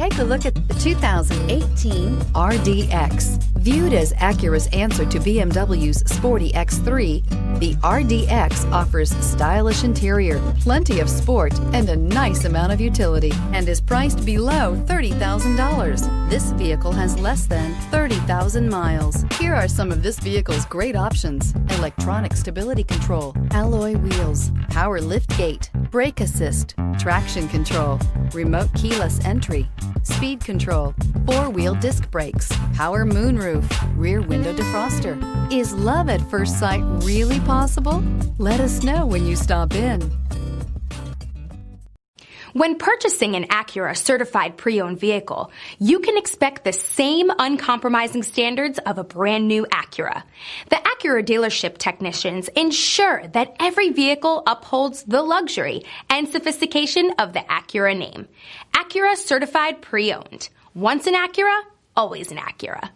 Take a look at the 2018 RDX. Viewed as Acura's answer to BMW's sporty X3, the RDX offers stylish interior, plenty of sport, and a nice amount of utility, and is priced below $30,000. This vehicle has less than 30,000 miles. Here are some of this vehicle's great options: electronic stability control, alloy wheels, power liftgate, brake assist, traction control, remote keyless entry, speed control, four-wheel disc brakes, power moonroof, rear window defroster. Is love at first sight really possible? Let us know when you stop in. When purchasing an Acura certified pre-owned vehicle, you can expect the same uncompromising standards of a brand new Acura. The Acura dealership technicians ensure that every vehicle upholds the luxury and sophistication of the Acura name. Acura certified pre-owned. Once an Acura, always an Acura.